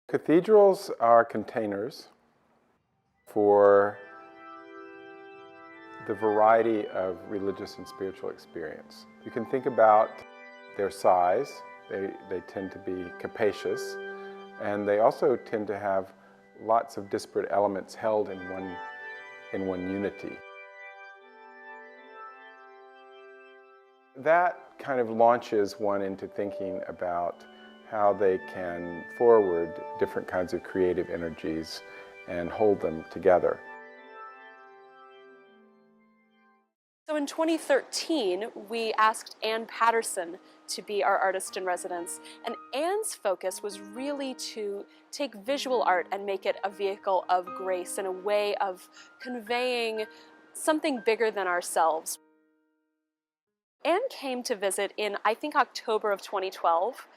Cathedrals are containers for the variety of religious and spiritual experience. You can think about their size. They tend to be capacious, and they also tend to have lots of disparate elements held in one unity. That kind of launches one into thinking about how they can forward different kinds of creative energies and hold them together. So in 2013, we asked Ann Patterson to be our artist in residence. And Ann's focus was really to take visual art and make it a vehicle of grace and a way of conveying something bigger than ourselves. Ann came to visit in, I think, October of 2012.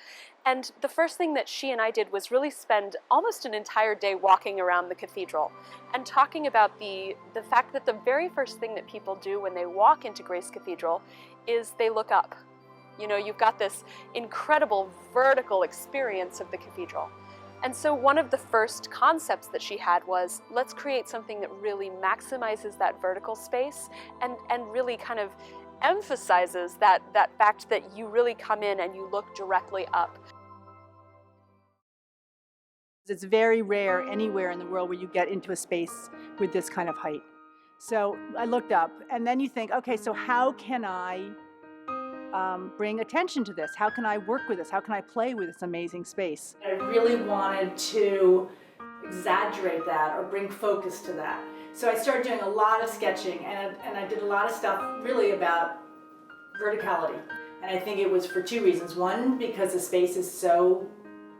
And the first thing that she and I did was really spend almost an entire day walking around the cathedral and talking about the fact that the very first thing that people do when they walk into Grace Cathedral is they look up. You know, you've got this incredible vertical experience of the cathedral. And so one of the first concepts that she had was, let's create something that really maximizes that vertical space and really kind of emphasizes that fact that you really come in and you look directly up. It's very rare anywhere in the world where you get into a space with this kind of height. So I looked up, and then you think, okay, so how can I bring attention to this? How can I work with this? How can I play with this amazing space? I really wanted to exaggerate that or bring focus to that. So I started doing a lot of sketching, and I did a lot of stuff really about verticality. And I think it was for two reasons. One, because the space is so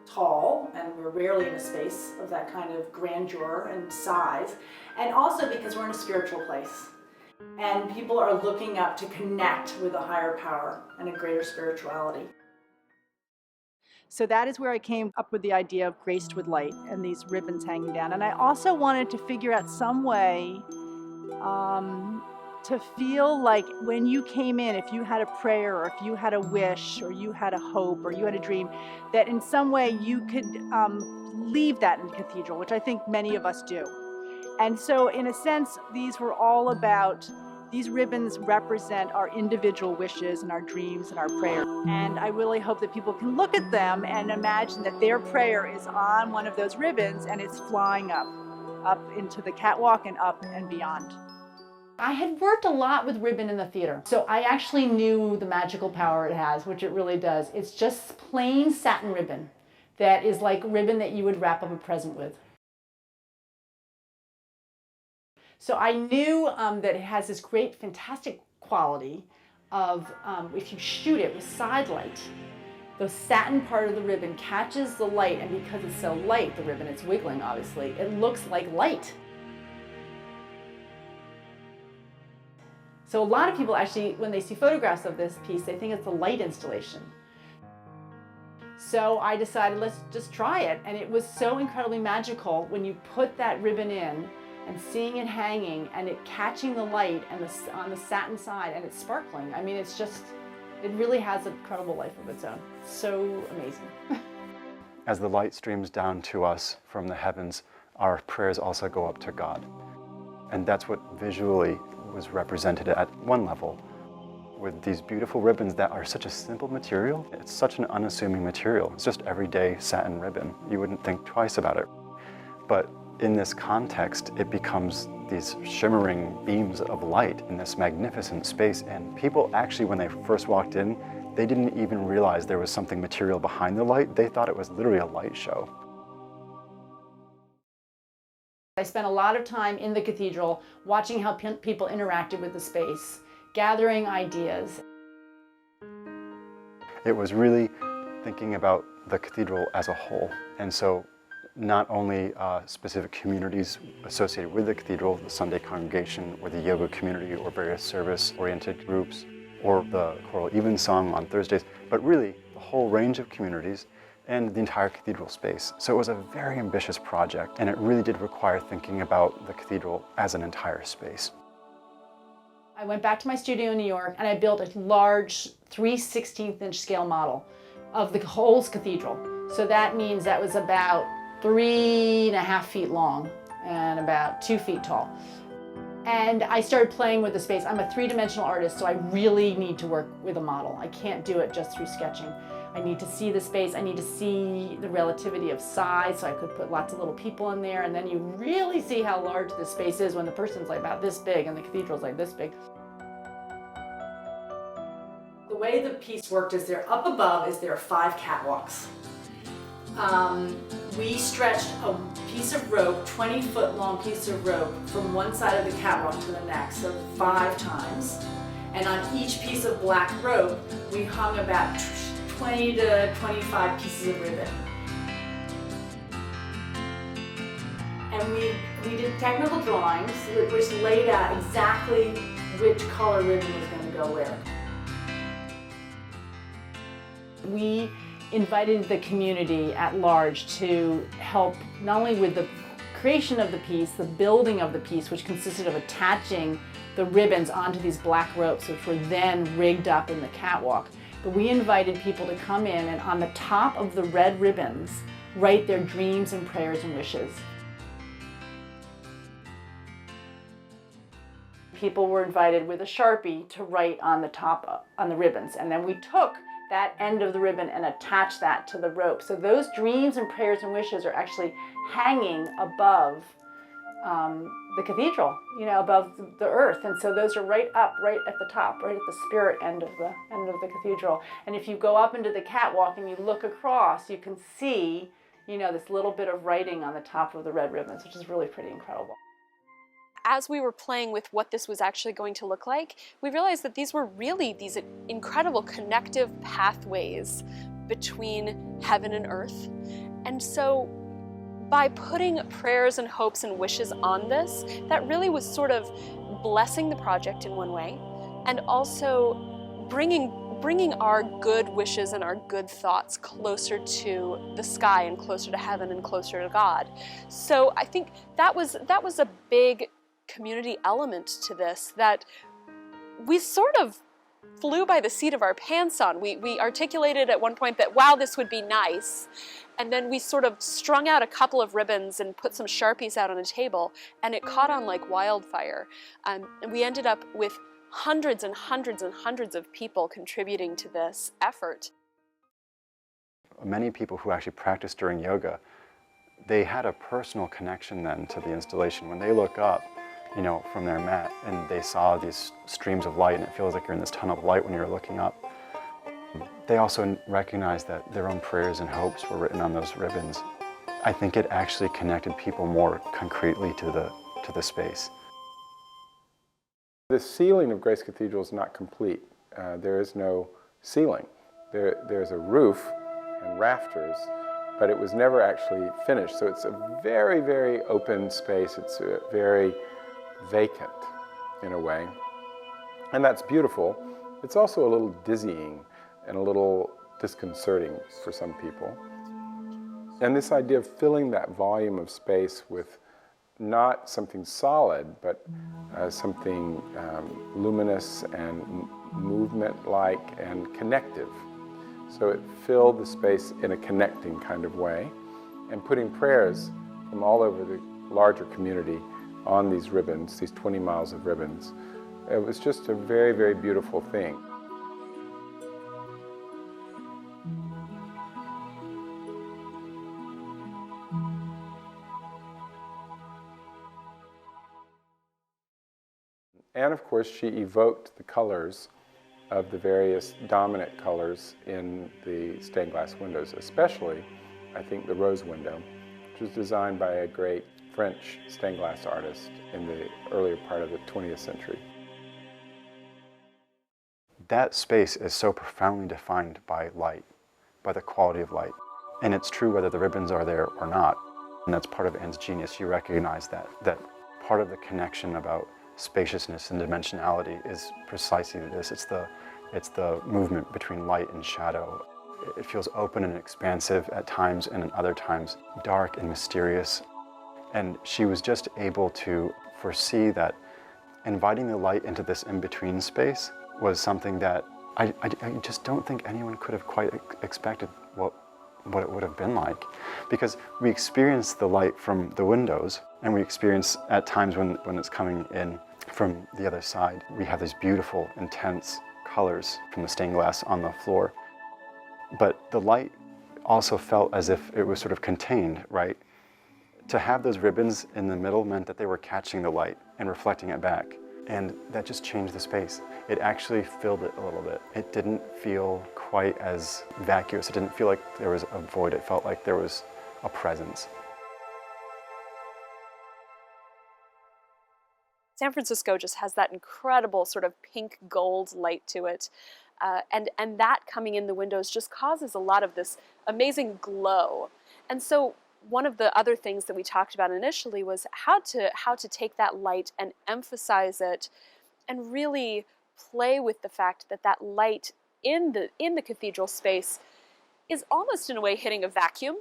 tall, and we're rarely in a space of that kind of grandeur and size. And also because we're in a spiritual place. And people are looking up to connect with a higher power and a greater spirituality. So that is where I came up with the idea of graced with light and these ribbons hanging down. And I also wanted to figure out some way to feel like when you came in, if you had a prayer or if you had a wish or you had a hope or you had a dream, that in some way you could leave that in the cathedral, which I think many of us do. And so in a sense, these were all about, these ribbons represent our individual wishes and our dreams and our prayers. And I really hope that people can look at them and imagine that their prayer is on one of those ribbons and it's flying up into the catwalk and up and beyond. I had worked a lot with ribbon in the theater, so I actually knew the magical power it has, which it really does. It's just plain satin ribbon that is like ribbon that you would wrap up a present with. So I knew that it has this great, fantastic quality of, if you shoot it with side light, the satin part of the ribbon catches the light, and because it's so light, the ribbon, it's wiggling obviously, it looks like light. So a lot of people actually, when they see photographs of this piece, they think it's a light installation. So I decided, let's just try it. And it was so incredibly magical when you put that ribbon in and seeing it hanging and it catching the light and on the satin side and it's sparkling. I mean, it's just, it really has an incredible life of its own. It's so amazing. As the light streams down to us from the heavens, our prayers also go up to God. And that's what visually was represented at one level with these beautiful ribbons that are such a simple material. It's such an unassuming material. It's just everyday satin ribbon. You wouldn't think twice about it. But in this context, it becomes these shimmering beams of light in this magnificent space. And people actually, when they first walked in, they didn't even realize there was something material behind the light. They thought it was literally a light show. I spent a lot of time in the cathedral watching how people interacted with the space, gathering ideas. It was really thinking about the cathedral as a whole. And so not only specific communities associated with the cathedral, the Sunday congregation or the yoga community or various service-oriented groups or the choral evensong on Thursdays, but really the whole range of communities and the entire cathedral space. So it was a very ambitious project, and it really did require thinking about the cathedral as an entire space. I went back to my studio in New York and I built a large 3/16 inch scale model of the whole cathedral. So that means that was about 3.5 feet long and about 2 feet tall. And I started playing with the space. I'm a three-dimensional artist, so I really need to work with a model. I can't do it just through sketching. I need to see the space. I need to see the relativity of size, so I could put lots of little people in there, and then you really see how large the space is when the person's like about this big and the cathedral's like this big. The way the piece worked is up above there are 5 catwalks. We stretched a piece of rope, 20-foot long piece of rope, from one side of the catwalk to the next, so 5 times. And on each piece of black rope, we hung about 20 to 25 pieces of ribbon. And we did technical drawings which laid out exactly which color ribbon was going to go where. We invited the community at large to help not only with the creation of the piece, the building of the piece, which consisted of attaching the ribbons onto these black ropes, which were then rigged up in the catwalk. But we invited people to come in and on the top of the red ribbons, write their dreams and prayers and wishes. People were invited with a Sharpie to write on the top, on the ribbons, and then we took that end of the ribbon and attach that to the rope. So those dreams and prayers and wishes are actually hanging above the cathedral, you know, above the earth. And so those are right up, right at the top, right at the spirit end of the cathedral. And if you go up into the catwalk and you look across, you can see, you know, this little bit of writing on the top of the red ribbons, which is really pretty incredible. As we were playing with what this was actually going to look like, we realized that these were really these incredible connective pathways between heaven and earth. And so by putting prayers and hopes and wishes on this, that really was sort of blessing the project in one way, and also bringing our good wishes and our good thoughts closer to the sky and closer to heaven and closer to God. So I think that was a big community element to this that we sort of flew by the seat of our pants on. We articulated at one point that, wow, this would be nice. And then we sort of strung out a couple of ribbons and put some Sharpies out on a table, and it caught on like wildfire. And we ended up with hundreds and hundreds and hundreds of people contributing to this effort. Many people who actually practice during yoga, they had a personal connection then to the installation. When they look up, you know, from their mat and they saw these streams of light and it feels like you're in this tunnel of light when you're looking up. They also recognized that their own prayers and hopes were written on those ribbons. I think it actually connected people more concretely to the space. The ceiling of Grace Cathedral is not complete. There is no ceiling. There's a roof and rafters, but it was never actually finished. So it's a very, very open space. It's very vacant in a way. And that's beautiful. It's also a little dizzying and a little disconcerting for some people. And this idea of filling that volume of space with not something solid, but something luminous and movement-like and connective. So it filled the space in a connecting kind of way, and putting prayers from all over the larger community on these ribbons, these 20 miles of ribbons. It was just a very, very beautiful thing. And of course, she evoked the colors of the various dominant colors in the stained glass windows, especially, I think, the rose window, which was designed by a great French stained glass artist in the earlier part of the 20th century. That space is so profoundly defined by light, by the quality of light. And it's true whether the ribbons are there or not. And that's part of Anne's genius. She recognized that part of the connection about spaciousness and dimensionality is precisely this. It's the movement between light and shadow. It feels open and expansive at times, and at other times dark and mysterious. And she was just able to foresee that inviting the light into this in-between space was something that I just don't think anyone could have quite expected what what it would have been like. Because we experience the light from the windows, and we experience at times when it's coming in from the other side, we have these beautiful, intense colors from the stained glass on the floor. But the light also felt as if it was sort of contained, right? To have those ribbons in the middle meant that they were catching the light and reflecting it back. And that just changed the space. It actually filled it a little bit. It didn't feel quite as vacuous. It didn't feel like there was a void. It felt like there was a presence. San Francisco just has that incredible sort of pink gold light to it. And that coming in the windows just causes a lot of this amazing glow. And so one of the other things that we talked about initially was how to take that light and emphasize it and really play with the fact that that light in the cathedral space is almost in a way hitting a vacuum.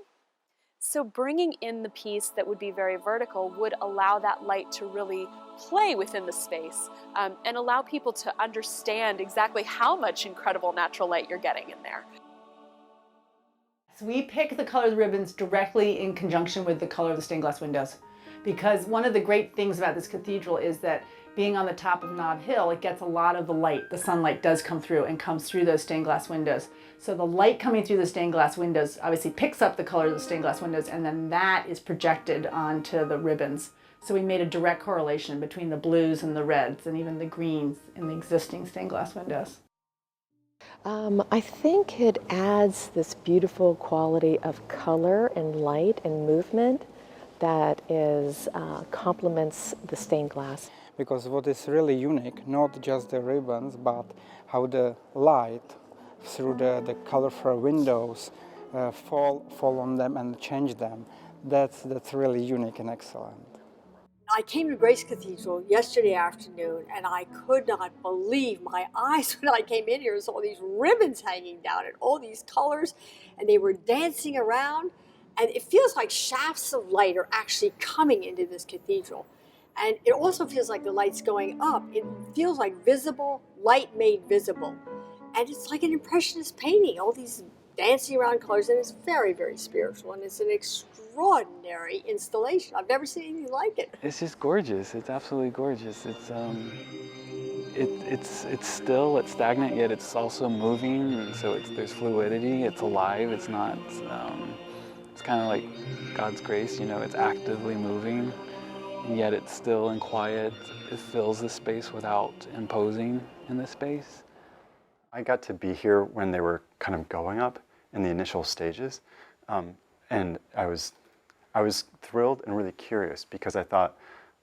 So bringing in the piece that would be very vertical would allow that light to really play within the space and allow people to understand exactly how much incredible natural light you're getting in there. So we pick the color of the ribbons directly in conjunction with the color of the stained glass windows, because one of the great things about this cathedral is that being on the top of Nob Hill, it gets a lot of the light. The sunlight does come through and comes through those stained glass windows. So the light coming through the stained glass windows obviously picks up the color of the stained glass windows, and then that is projected onto the ribbons. So we made a direct correlation between the blues and the reds and even the greens in the existing stained glass windows. I think it adds this beautiful quality of color and light and movement that complements the stained glass. Because what is really unique, not just the ribbons, but how the light through the colorful windows fall on them and change them. That's really unique and excellent. I came to Grace Cathedral yesterday afternoon, and I could not believe my eyes when I came in here and saw these ribbons hanging down and all these colors, and they were dancing around, and it feels like shafts of light are actually coming into this cathedral. And it also feels like the light's going up. It feels like visible, light made visible. And it's like an impressionist painting, all these dancing around colors, and it's very, very spiritual, and it's an extraordinary installation. I've never seen anything like it. It's just gorgeous. It's absolutely gorgeous. It's still, it's stagnant, yet it's also moving, and so there's fluidity, it's alive, it's not, it's kind of like God's grace, you know, it's actively moving, and yet it's still and quiet. It fills the space without imposing in the space. I got to be here when they were kind of going up in the initial stages, and I was thrilled and really curious, because I thought,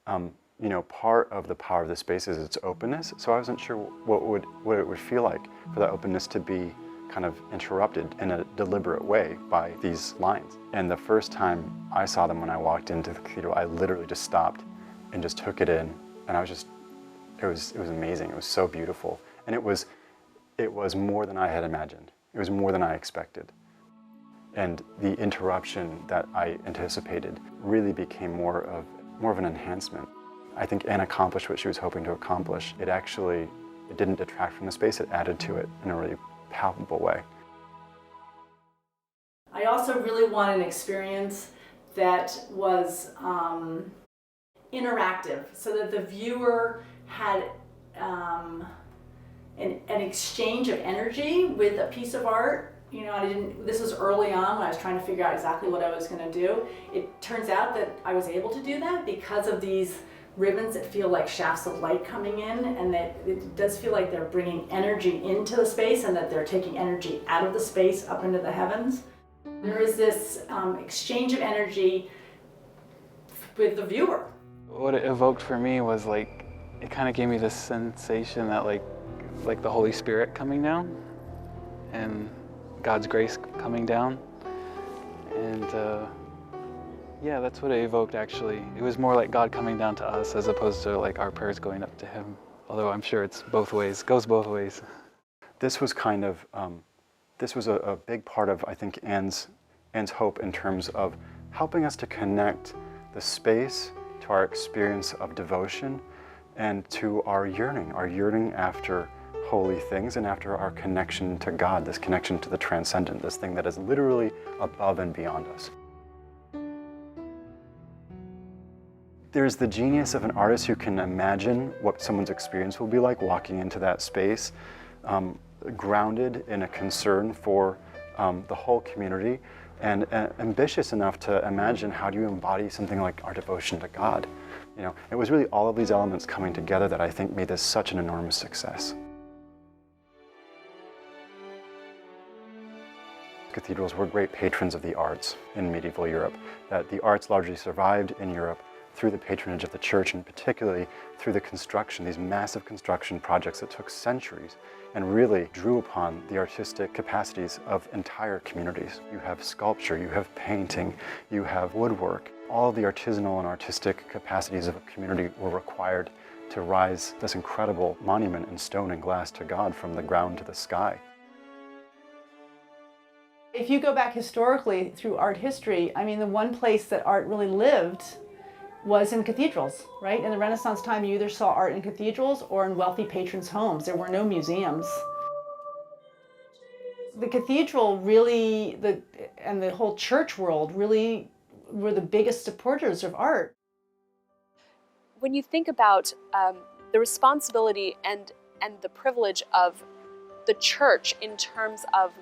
you know, part of the power of the space is its openness. So I wasn't sure what it would feel like for that openness to be kind of interrupted in a deliberate way by these lines. And the first time I saw them when I walked into the cathedral, I literally just stopped and just took it in, and I was just, it was amazing. It was so beautiful, and it was more than I had imagined. It was more than I expected. And the interruption that I anticipated really became more of an enhancement. I think Anne accomplished what she was hoping to accomplish. It didn't detract from the space, it added to it in a really palpable way. I also really wanted an experience that was interactive, so that the viewer had an exchange of energy with a piece of art. You know, this was early on when I was trying to figure out exactly what I was going to do. It turns out that I was able to do that because of these ribbons that feel like shafts of light coming in, and that it does feel like they're bringing energy into the space and that they're taking energy out of the space up into the heavens. There is this exchange of energy with the viewer. What it evoked for me was like, it kind of gave me this sensation that like the Holy Spirit coming down and God's grace coming down. And yeah, that's what it evoked actually. It was more like God coming down to us as opposed to like our prayers going up to Him. Although I'm sure it's both ways, goes both ways. This was kind of, this was a big part of, I think, Anne's hope in terms of helping us to connect the space to our experience of devotion and to our yearning after holy things and after our connection to God, this connection to the transcendent, this thing that is literally above and beyond us. There's the genius of an artist who can imagine what someone's experience will be like walking into that space, grounded in a concern for the whole community, and ambitious enough to imagine how do you embody something like our devotion to God. You know, it was really all of these elements coming together that I think made this such an enormous success. Cathedrals were great patrons of the arts in medieval Europe, that the arts largely survived in Europe through the patronage of the church, and particularly through the construction, these massive construction projects that took centuries and really drew upon the artistic capacities of entire communities. You have sculpture, you have painting, you have woodwork. All of the artisanal and artistic capacities of a community were required to rise this incredible monument in stone and glass to God from the ground to the sky. If you go back historically through art history, I mean, the one place that art really lived was in cathedrals, right? In the Renaissance time, you either saw art in cathedrals or in wealthy patrons' homes. There were no museums. The cathedral really, and the whole church world really were the biggest supporters of art. When you think about the responsibility and the privilege of the church in terms of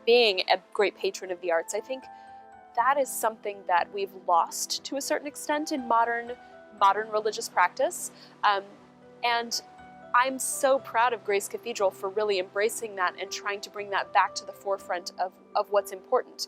being a great patron of the arts, I think that is something that we've lost to a certain extent in modern religious practice. And I'm so proud of Grace Cathedral for really embracing that and trying to bring that back to the forefront of what's important.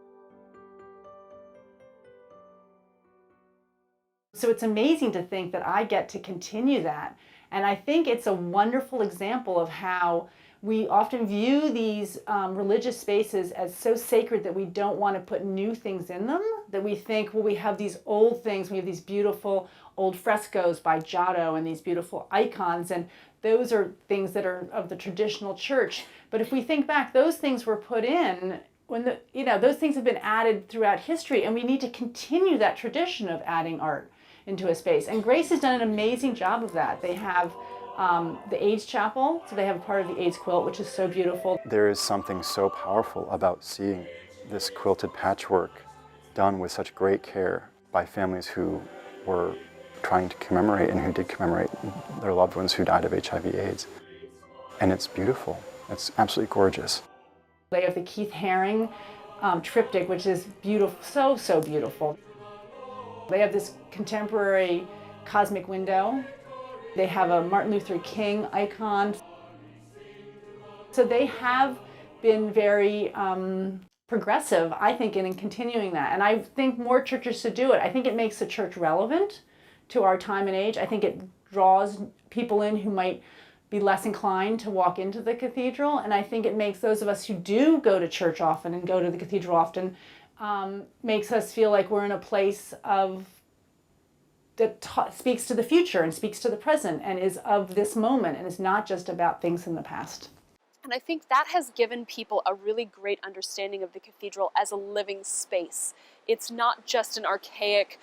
So it's amazing to think that I get to continue that. And I think it's a wonderful example of how we often view these religious spaces as so sacred that we don't want to put new things in them, that we think, well, we have these old things, we have these beautiful old frescoes by Giotto and these beautiful icons, and those are things that are of the traditional church. But if we think back, those things were put in when those things have been added throughout history, and we need to continue that tradition of adding art into a space. And Grace has done an amazing job of that. They have the AIDS chapel, so they have a part of the AIDS quilt, which is so beautiful. There is something so powerful about seeing this quilted patchwork done with such great care by families who were trying to commemorate and who did commemorate their loved ones who died of HIV/AIDS. And it's beautiful. It's absolutely gorgeous. They have the Keith Haring triptych, which is beautiful, so beautiful. They have this contemporary cosmic window. They have a Martin Luther King icon. So they have been very progressive, I think, in continuing that. And I think more churches should do it. I think it makes the church relevant to our time and age. I think it draws people in who might be less inclined to walk into the cathedral. And I think it makes those of us who do go to church often and go to the cathedral often, makes us feel like we're in a place of that speaks to the future and speaks to the present and is of this moment and is not just about things in the past. And I think that has given people a really great understanding of the cathedral as a living space. It's not just an archaic,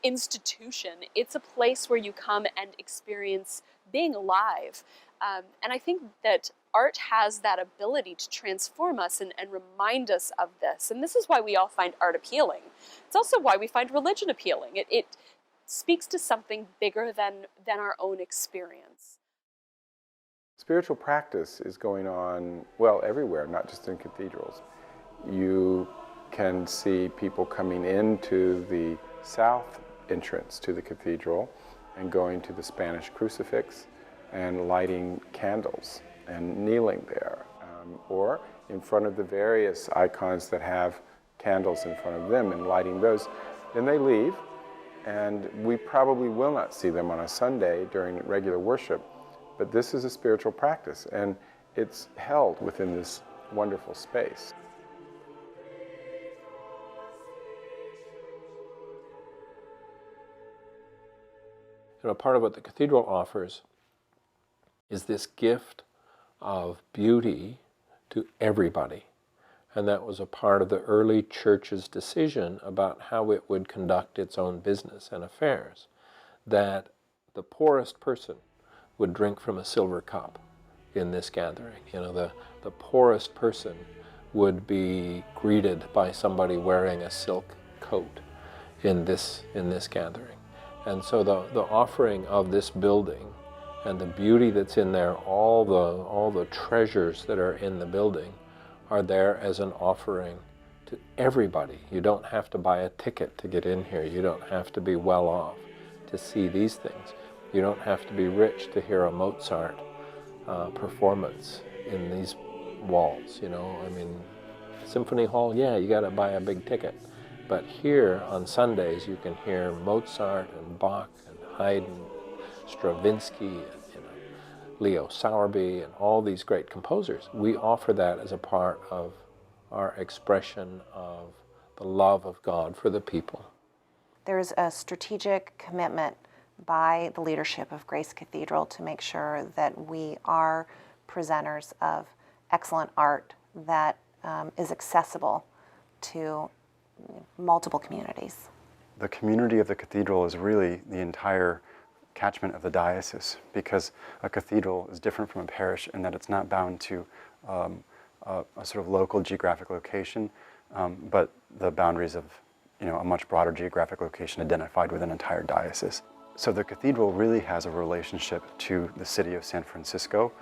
institution. It's a place where you come and experience being alive. And I think that art has that ability to transform us and remind us of this. And this is why we all find art appealing. It's also why we find religion appealing. It speaks to something bigger than our own experience. Spiritual practice is going on, well, everywhere, not just in cathedrals. You can see people coming into the south entrance to the cathedral and going to the Spanish crucifix and lighting candles and kneeling there, or in front of the various icons that have candles in front of them and lighting those. Then they leave, and we probably will not see them on a Sunday during regular worship, but this is a spiritual practice, and it's held within this wonderful space. Part of what the cathedral offers is this gift of beauty to everybody. And that was a part of the early church's decision about how it would conduct its own business and affairs. That the poorest person would drink from a silver cup in this gathering. You know, the poorest person would be greeted by somebody wearing a silk coat in this gathering. And so the offering of this building and the beauty that's in there, all the treasures that are in the building are there as an offering to everybody. You don't have to buy a ticket to get in here. You don't have to be well off to see these things. You don't have to be rich to hear a Mozart performance in these walls, you know. I mean, Symphony Hall, yeah, you got to buy a big ticket. But here on Sundays you can hear Mozart and Bach and Haydn, Stravinsky, and Leo Sowerby, and all these great composers. We offer that as a part of our expression of the love of God for the people. There's a strategic commitment by the leadership of Grace Cathedral to make sure that we are presenters of excellent art that is accessible to multiple communities. The community of the cathedral is really the entire catchment of the diocese, because a cathedral is different from a parish in that it's not bound to a sort of local geographic location, but the boundaries of a much broader geographic location identified with an entire diocese. So the cathedral really has a relationship to the city of San Francisco,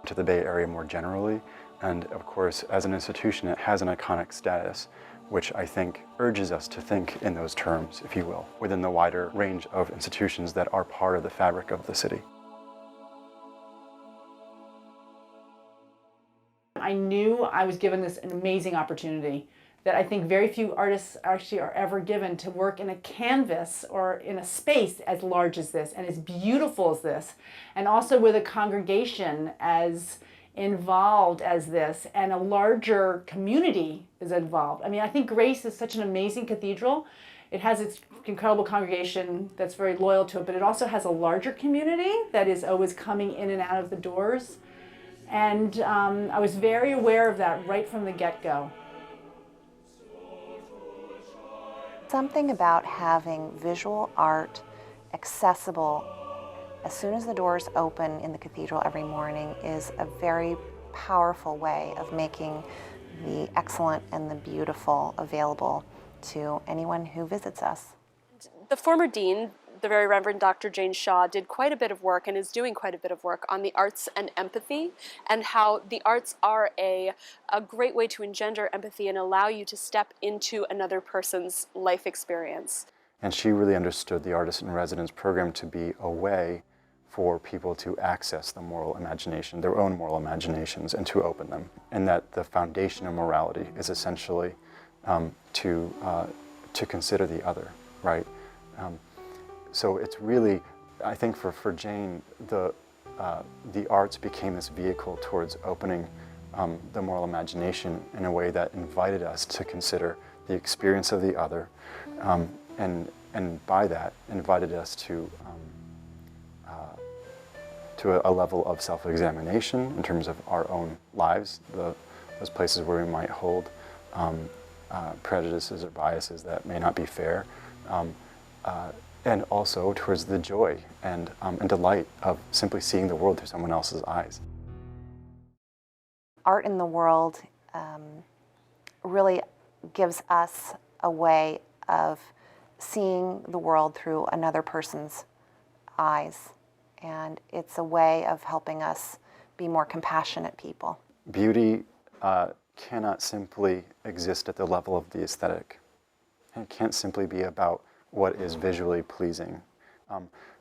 to the Bay Area more generally, and of course as an institution it has an iconic status, which I think urges us to think in those terms, if you will, within the wider range of institutions that are part of the fabric of the city. I knew I was given this an amazing opportunity that I think very few artists actually are ever given, to work in a canvas or in a space as large as this and as beautiful as this, and also with a congregation as involved as this, and a larger community is involved. I mean, I think Grace is such an amazing cathedral. It has its incredible congregation that's very loyal to it, but it also has a larger community that is always coming in and out of the doors. And I was very aware of that right from the get-go. Something about having visual art accessible as soon as the doors open in the cathedral every morning is a very powerful way of making the excellent and the beautiful available to anyone who visits us. The former dean, the very Reverend Dr. Jane Shaw, did quite a bit of work and is doing quite a bit of work on the arts and empathy, and how the arts are a great way to engender empathy and allow you to step into another person's life experience. And she really understood the Artist in Residence program to be a way for people to access the moral imagination, their own moral imaginations, and to open them. And that the foundation of morality is essentially to consider the other, right? So it's really, I think for Jane, the arts became this vehicle towards opening the moral imagination in a way that invited us to consider the experience of the other, and by that invited us to a level of self-examination in terms of our own lives, those places where we might hold prejudices or biases that may not be fair, and also towards the joy and delight of simply seeing the world through someone else's eyes. Art in the world really gives us a way of seeing the world through another person's eyes, and it's a way of helping us be more compassionate people. Beauty cannot simply exist at the level of the aesthetic. It can't simply be about what is visually pleasing.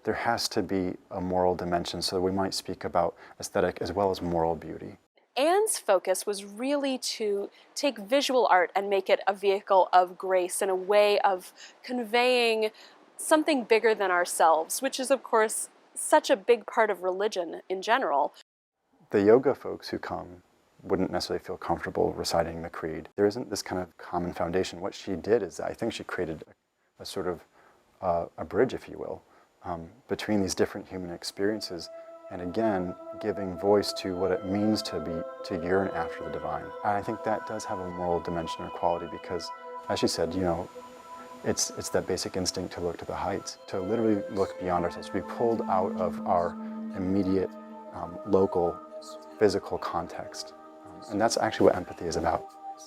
There has to be a moral dimension, so we might speak about aesthetic as well as moral beauty. Anne's focus was really to take visual art and make it a vehicle of grace and a way of conveying something bigger than ourselves, which is, of course, such a big part of religion in general. The yoga folks who come wouldn't necessarily feel comfortable reciting the creed. There isn't this kind of common foundation. What she did is, I think she created a sort of a bridge, if you will, between these different human experiences, and again, giving voice to what it means to yearn after the divine. And I think that does have a moral dimension or quality because, as she said, it's that basic instinct to look to the heights, to literally look beyond ourselves, to be pulled out of our immediate local physical context. And that's actually what empathy is about.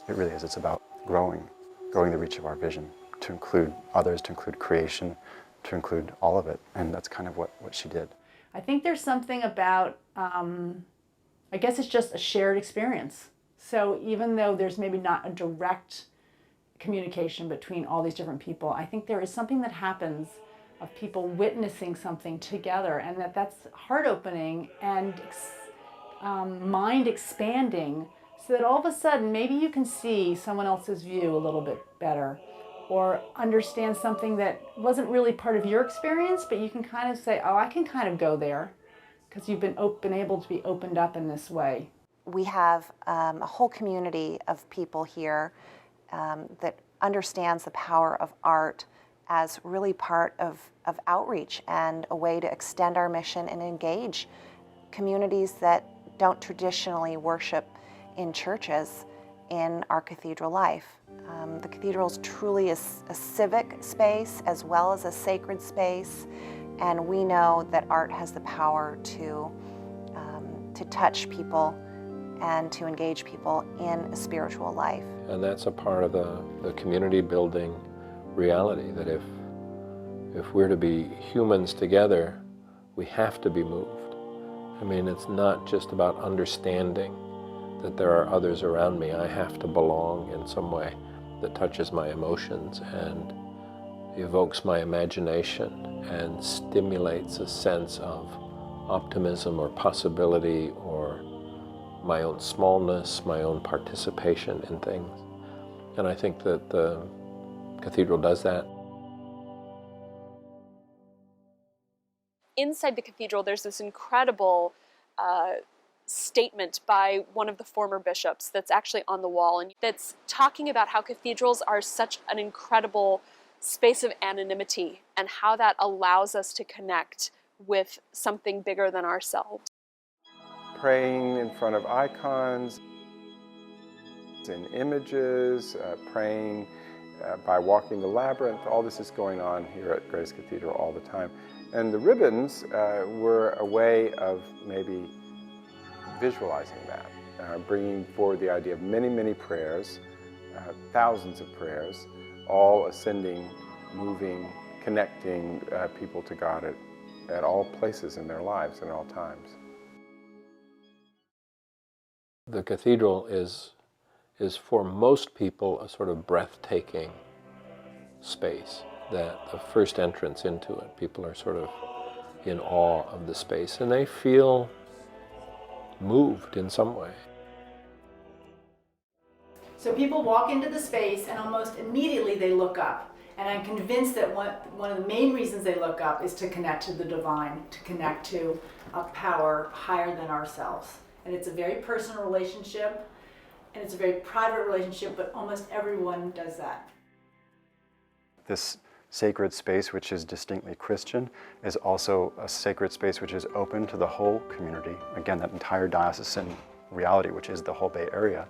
It really is. It's about growing the reach of our vision to include others, to include creation, to include all of it. And that's kind of what she did. I think there's something about, I guess it's just a shared experience. So even though there's maybe not a direct communication between all these different people, I think there is something that happens of people witnessing something together, and that's heart-opening and mind expanding, so that all of a sudden maybe you can see someone else's view a little bit better, or understand something that wasn't really part of your experience, but you can kind of say, oh, I can kind of go there, because you've been able to be opened up in this way. We have a whole community of people here that understands the power of art as really part of outreach and a way to extend our mission and engage communities that don't traditionally worship in churches in our cathedral life. The cathedral is truly a civic space as well as a sacred space, and we know that art has the power to touch people and to engage people in a spiritual life. And that's a part of the community building reality, that if we're to be humans together, we have to be moved. I mean, it's not just about understanding that there are others around me. I have to belong in some way that touches my emotions and evokes my imagination and stimulates a sense of optimism or possibility or my own smallness, my own participation in things. And I think that the cathedral does that. Inside the cathedral, there's this incredible statement by one of the former bishops that's actually on the wall, and that's talking about how cathedrals are such an incredible space of anonymity and how that allows us to connect with something bigger than ourselves. Praying in front of icons, in images, praying by walking the labyrinth, all this is going on here at Grace Cathedral all the time. And the ribbons were a way of maybe visualizing that, bringing forward the idea of many, many prayers, thousands of prayers, all ascending, moving, connecting people to God at all places in their lives and all times. The cathedral is for most people a sort of breathtaking space, that the first entrance into it, people are sort of in awe of the space and they feel moved in some way. So people walk into the space and almost immediately they look up. And I'm convinced that one of the main reasons they look up is to connect to the divine, to connect to a power higher than ourselves. And it's a very personal relationship, and it's a very private relationship, but almost everyone does that. This sacred space, which is distinctly Christian, is also a sacred space which is open to the whole community. Again, that entire diocesan reality, which is the whole Bay Area.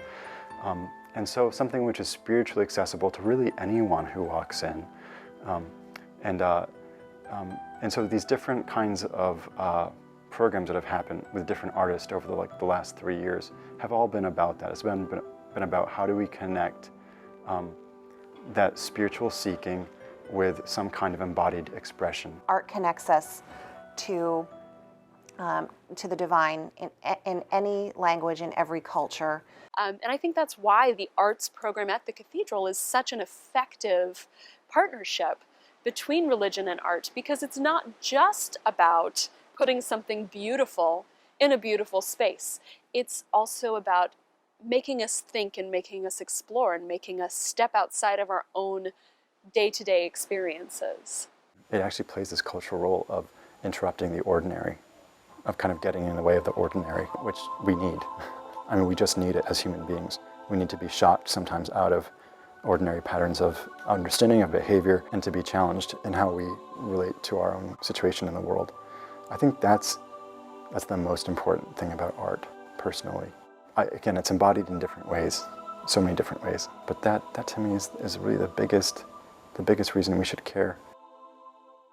And so something which is spiritually accessible to really anyone who walks in. And so these different kinds of programs that have happened with different artists over the last 3 years have all been about that. It's been about how do we connect that spiritual seeking with some kind of embodied expression. Art connects us to the divine in any language, in every culture. And I think that's why the arts program at the cathedral is such an effective partnership between religion and art, because it's not just about putting something beautiful in a beautiful space. It's also about making us think and making us explore and making us step outside of our own day-to-day experiences. It actually plays this cultural role of interrupting the ordinary, of kind of getting in the way of the ordinary, which we need. I mean, we just need it as human beings. We need to be shocked sometimes out of ordinary patterns of understanding of behavior and to be challenged in how we relate to our own situation in the world. I think that's the most important thing about art, personally. Again, it's embodied in different ways, so many different ways, but that to me is really the biggest reason we should care.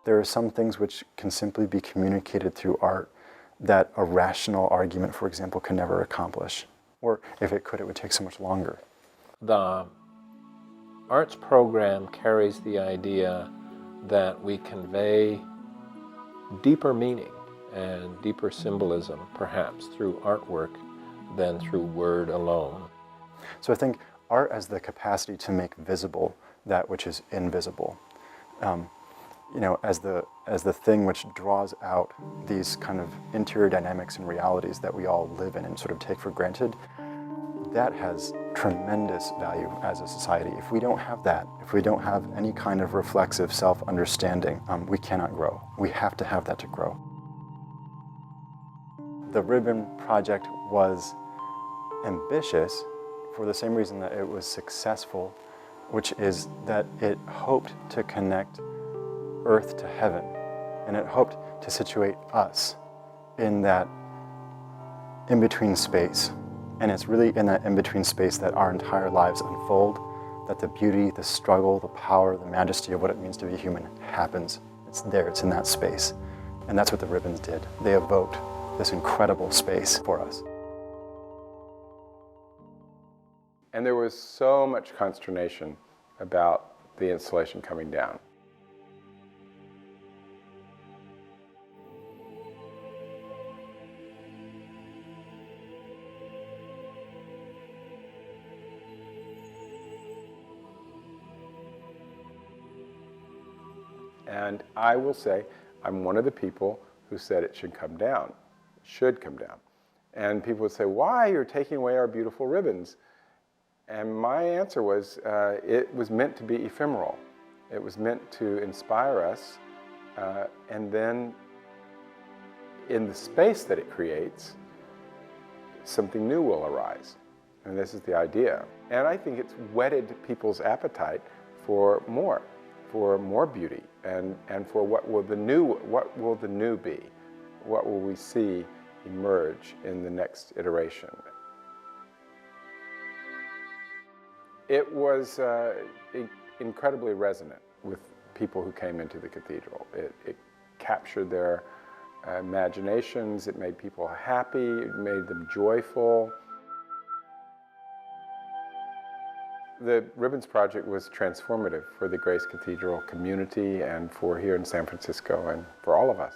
There are some things which can simply be communicated through art that a rational argument, for example, can never accomplish. Or if it could, it would take so much longer. The arts program carries the idea that we convey deeper meaning and deeper symbolism, perhaps, through artwork than through word alone. So I think art has the capacity to make visible that which is invisible. As the thing which draws out these kind of interior dynamics and realities that we all live in and sort of take for granted, that has tremendous value as a society. If we don't have that, if we don't have any kind of reflexive self-understanding, we cannot grow. We have to have that to grow. The Ribbon Project was ambitious for the same reason that it was successful, which is that it hoped to connect earth to heaven, and it hoped to situate us in that in-between space. And it's really in that in-between space that our entire lives unfold, that the beauty, the struggle, the power, the majesty of what it means to be human happens. It's there, it's in that space. And that's what the ribbons did. They evoked this incredible space for us. And there was so much consternation about the installation coming down. And I will say, I'm one of the people who said it should come down. And people would say, why? You're taking away our beautiful ribbons. And my answer was, it was meant to be ephemeral. It was meant to inspire us, and then in the space that it creates, something new will arise. And this is the idea. And I think it's whetted people's appetite for more beauty, and for what will the new be? What will we see emerge in the next iteration? It was incredibly resonant with people who came into the cathedral. It captured their imaginations, it made people happy, it made them joyful. The Ribbons Project was transformative for the Grace Cathedral community and for here in San Francisco and for all of us.